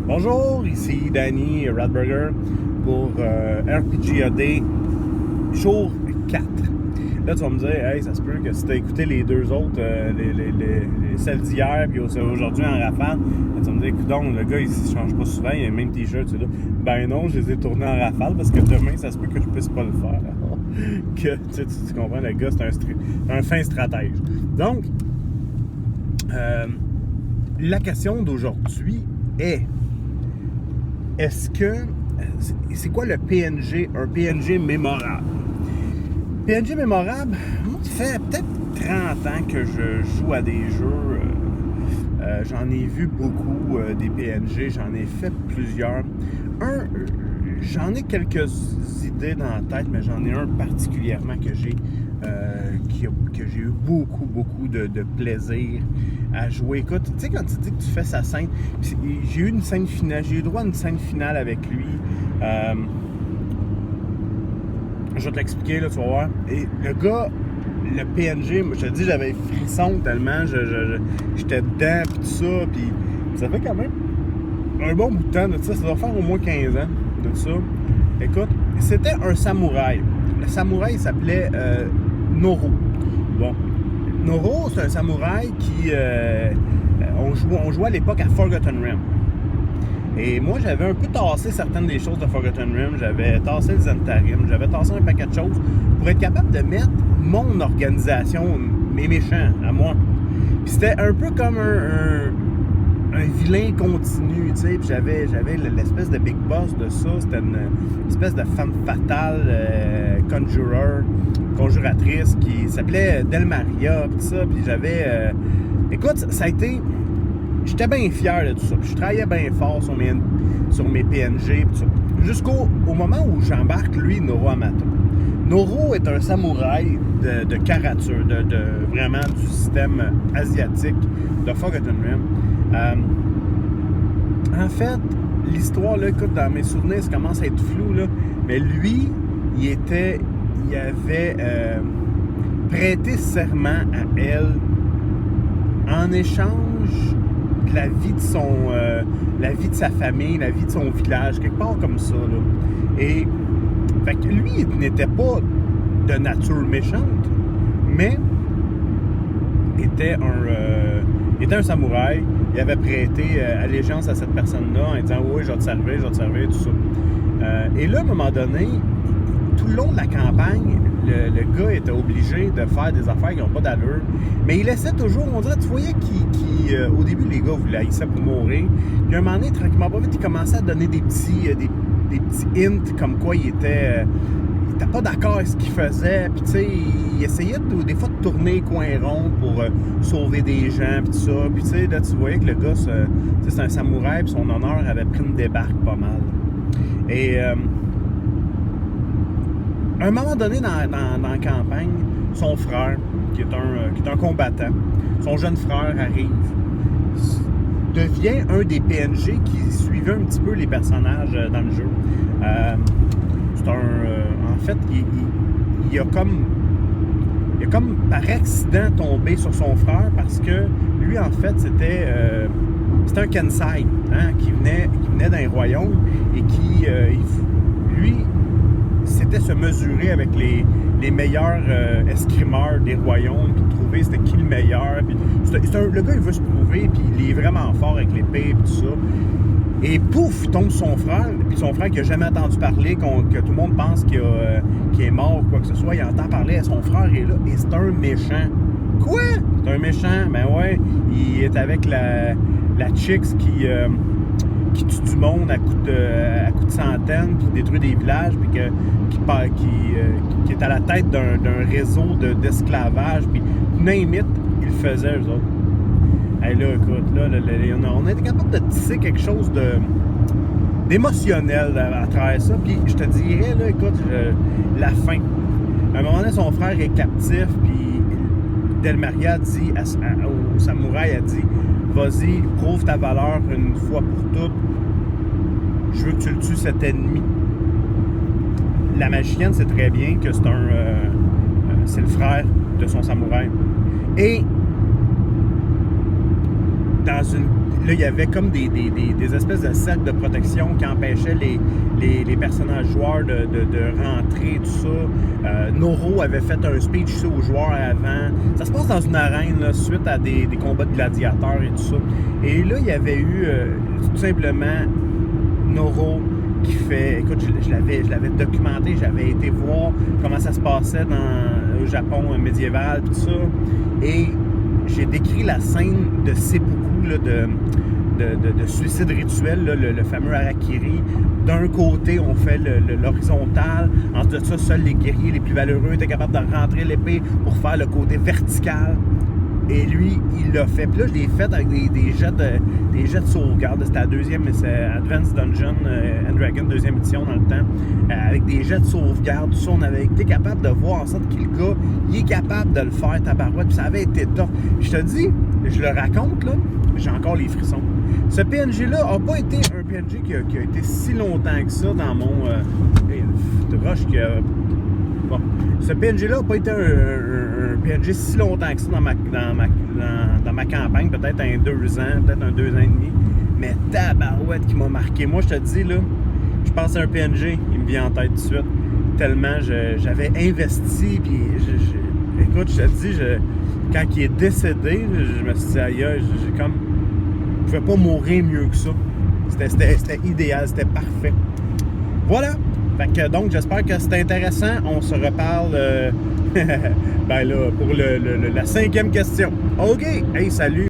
Bonjour, ici Danny Radburger pour RPGAD jour 4. Là, tu vas me dire, hey, ça se peut que si tu as écouté les deux autres, celles d'hier puis aujourd'hui en rafale, tu vas me dire, écoute donc, le gars, il ne change pas souvent, il a le même t-shirt, tu sais, là. Ben non, je les ai tournés en rafale parce que demain, ça se peut que je puisse pas le faire. Que, tu comprends, le gars, c'est un fin stratège. Donc, la question d'aujourd'hui est: c'est quoi le PNG, un PNG mémorable? PNG mémorable, moi, ça fait peut-être 30 ans que je joue à des jeux. J'en ai vu beaucoup des PNG, j'en ai fait plusieurs. J'en ai quelques idées dans la tête, mais j'en ai un particulièrement que j'ai eu beaucoup de plaisir à jouer. Écoute, tu sais, quand tu dis que tu fais sa scène, j'ai eu une scène finale, j'ai eu droit à une scène finale avec lui. Je vais te l'expliquer, là, tu vas voir. Et le gars, le PNG, moi, je te dis, j'avais frisson tellement, j'étais dedans, puis tout ça, puis ça fait quand même un bon bout de temps de ça. Ça doit faire au moins 15 ans de ça. Écoute, c'était un samouraï. Le samouraï, il s'appelait Noro. Bon. Noro, c'est un samouraï qui... on jouait à l'époque à Forgotten Realms. Et moi, j'avais un peu tassé certaines des choses de Forgotten Realms. J'avais tassé le Zentarim, j'avais tassé un paquet de choses pour être capable de mettre mon organisation, mes méchants, à moi. Puis c'était un peu comme un vilain continu, tu sais. Puis j'avais l'espèce de big boss de ça. C'était une espèce de femme fatale, conjuratrice qui s'appelait Delmaria, puis tout ça. Puis j'avais... écoute, ça a été... J'étais bien fier de tout ça. Puis je travaillais bien fort sur mes PNG, tout ça. Jusqu'au moment où j'embarque, lui, Noro Amato. Noro est un samouraï de karature, vraiment du système asiatique de Forgotten Realms. En fait, l'histoire, là, écoute, dans mes souvenirs, ça commence à être flou, là, mais lui, il avait prêté serment à elle en échange de la vie de sa famille, la vie de son village, quelque part comme ça, là. Et fait que lui, il n'était pas de nature méchante, mais était un samouraï. Il avait prêté allégeance à cette personne-là en disant « Oui, je vais te servir, tout ça. » Et là, à un moment donné, tout le long de la campagne, le gars était obligé de faire des affaires qui n'ont pas d'allure. Mais il laissait toujours, on dirait, tu voyais au début, les gars voulaient haïssaient pour mourir. Puis à un moment donné, tranquillement pas vite, il commençait à donner des petits hints comme quoi il était pas d'accord avec ce qu'il faisait. Puis tu sais, il essayait des fois de tourner les coins ronds pour sauver des gens, puis tout ça. Puis tu sais, là, tu voyais que le gars, c'est un samouraï, puis son honneur avait pris une débarque pas mal. Et... à un moment donné dans la campagne, son frère, qui est un combattant, son jeune frère arrive, devient un des PNG qui suivait un petit peu les personnages dans le jeu. En fait, il a comme par accident tombé sur son frère parce que lui, en fait, c'était un Kensai, hein, qui venait d'un royaume et qui, lui, c'était se mesurer avec les meilleurs escrimeurs des royaumes, puis trouver c'était qui le meilleur. Puis le gars, il veut se prouver, puis il est vraiment fort avec l'épée, puis tout ça. Et pouf, tombe son frère, puis son frère qui n'a jamais entendu parler, que tout le monde pense qu'il est mort ou quoi que ce soit, il entend parler, son frère est là, et c'est un méchant. Quoi? C'est un méchant? Ben ouais, il est avec la chicks qui tue du monde à coups de centaines, puis détruit des villages, puis qui est à la tête d'un réseau d'esclavage, puis name it, ils le faisaient, eux autres. Hey, là, écoute, là, on a été capable de tisser quelque chose d'émotionnel à travers ça, puis je te dirais, là, écoute, la fin. À un moment donné, son frère est captif, puis Delmaria dit au samouraï, a dit « Vas-y, prouve ta valeur une fois pour toutes. Je veux que tu le tues, cet ennemi. » La magicienne sait très bien que c'est le frère de son samouraï. Et là, il y avait comme des espèces de cercles de protection qui empêchaient les personnages joueurs de rentrer, tout ça. Noro avait fait un speech ici aux joueurs avant. Ça se passe dans une arène, là, suite à des combats de gladiateurs et tout ça. Et là, il y avait eu tout simplement Noro qui fait... Écoute, je l'avais documenté, j'avais été voir comment ça se passait au Japon médiéval, tout ça. Et j'ai décrit la scène de seppuku, là, de suicide rituel, là, le fameux harakiri. D'un côté, on fait l'horizontal. Ensuite de ça, seuls les guerriers les plus valeureux étaient capables de rentrer l'épée pour faire le côté vertical. Et lui, il l'a fait. Puis là, je l'ai fait avec des jets de sauvegarde. C'était la deuxième, mais c'est Advanced Dungeons and Dragons, deuxième édition dans le temps. Avec des jets de sauvegarde, tout ça, on avait été capable de voir en sorte que le gars, il est capable de le faire, tabarouette. Puis ça avait été top. Je te dis, je le raconte, là, j'ai encore les frissons. Ce PNG-là n'a pas été un PNG qui a été si longtemps que ça dans mon... rush qui a... Bon. Ce PNG-là n'a pas été un PNG si longtemps que ça dans ma campagne, peut-être un 2 ans, peut-être un 2 ans et demi. Mais tabarouette qui m'a marqué. Moi, je te dis, là, je pense à un PNG, il me vient en tête tout de suite. Tellement j'avais investi, puis écoute, je te dis, quand il est décédé, je me suis dit, aïe, j'ai comme... Je ne pouvais pas mourir mieux que ça. C'était idéal, c'était parfait. Voilà! Fait que, donc, j'espère que c'était intéressant. On se reparle ben là, pour la 5e question. OK! Hey, salut!